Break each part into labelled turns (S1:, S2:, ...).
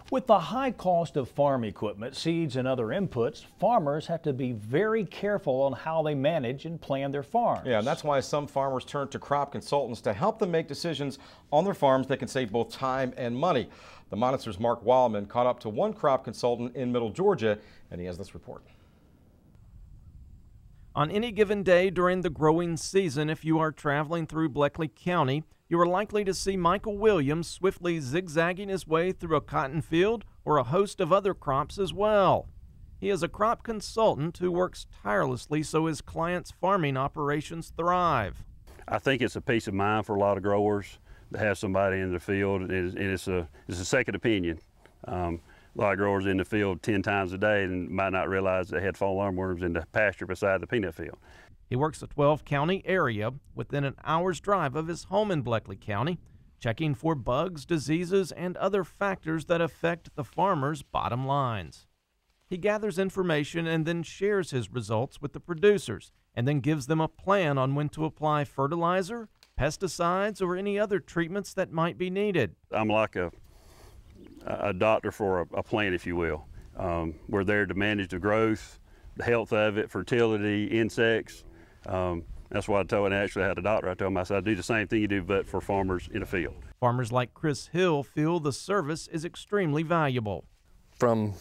S1: With the high cost of farm equipment, seeds, and other inputs, farmers have to be very careful on how they manage and plan their farms.
S2: Yeah, and that's why some farmers turn to crop consultants to help them make decisions on their farms that can save both time and money. The Monitor's Mark Wildman caught up to one crop consultant in Middle Georgia, and he has this report.
S3: On any given day during the growing season, if you are traveling through Bleckley County, you are likely to see Michael Williams swiftly zigzagging his way through a cotton field or a host of other crops as well. He is a crop consultant who works tirelessly so his clients' farming operations thrive.
S4: I think it's a peace of mind for a lot of growers to have somebody in the field, and it's a second opinion. A lot of growers in the field 10 times a day and might not realize they had fall armworms in the pasture beside the peanut field.
S3: He works a 12-county area within an hour's drive of his home in Bleckley County, checking for bugs, diseases, and other factors that affect the farmer's bottom lines. He gathers information and then shares his results with the producers, and then gives them a plan on when to apply fertilizer, pesticides, or any other treatments that might be needed.
S4: I'm like a doctor for a plant, if you will. We're there to manage the growth, the health of it, fertility, insects. That's why I told, and I actually had a doctor, I told him, I said, I do the same thing you do, but for farmers in a field.
S3: Farmers like Chris Hill feel the service is extremely valuable.
S5: From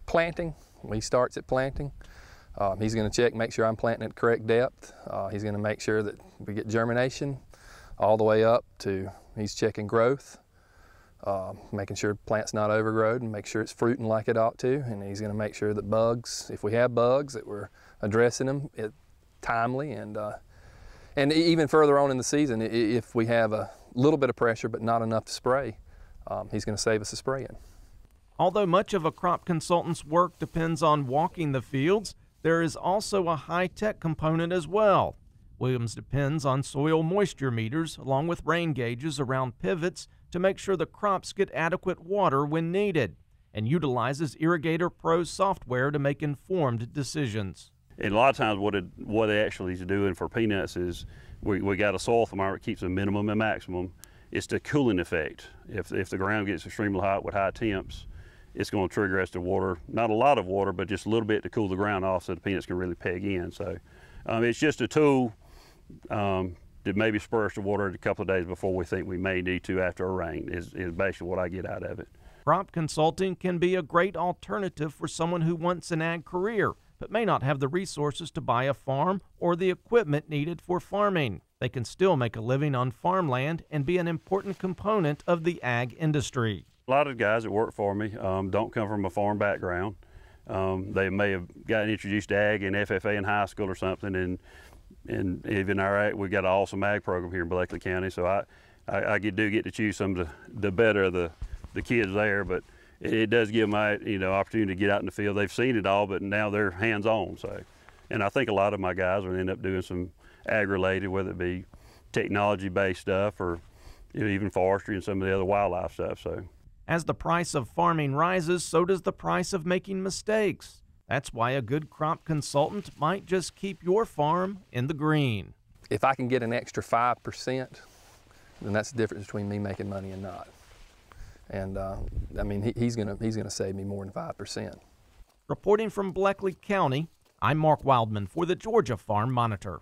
S5: planting, when he starts at planting, he's going to check, make sure I'm planting at correct depth. He's going to make sure that we get germination all the way up to, he's checking growth, making sure the plant's not overgrown and make sure it's fruiting like it ought to. And he's going to make sure that bugs, if we have bugs, that we're addressing them timely. And even further on in the season, if we have a little bit of pressure but not enough to spray, he's going to save us the spraying.
S3: Although much of a crop consultant's work depends on walking the fields, there is also a high-tech component as well. Williams depends on soil moisture meters along with rain gauges around pivots to make sure the crops get adequate water when needed, and utilizes Irrigator Pro software to make informed decisions.
S4: And a lot of times what they actually is doing for peanuts is we got a soil thermometer that keeps a minimum and maximum. It's the cooling effect. If the ground gets extremely hot with high temps, it's going to trigger us to water, not a lot of water, but just a little bit to cool the ground off so the peanuts can really peg in. So it's just a tool that maybe spur us to water it a couple of days before we think we may need to after a rain is basically what I get out of it.
S3: Crop consulting can be a great alternative for someone who wants an ag career, but may not have the resources to buy a farm or the equipment needed for farming. They can still make a living on farmland and be an important component of the ag industry.
S4: A lot of the guys that work for me don't come from a farm background. They may have gotten introduced to ag in FFA in high school or something, and even we've got an awesome ag program here in Bleckley County, so I do get to choose some of the better of the kids there, but it does give them opportunity to get out in the field. They've seen it all, but now they're hands-on. So, and I think a lot of my guys will end up doing some ag-related, whether it be technology-based stuff or even forestry and some of the other wildlife stuff. So,
S3: as the price of farming rises, so does the price of making mistakes. That's why a good crop consultant might just keep your farm in the green.
S5: If I can get an extra 5%, then that's the difference between me making money and not. And I mean, he's gonna save me more than 5%.
S3: Reporting from Bleckley County, I'm Mark Wildman for the Georgia Farm Monitor.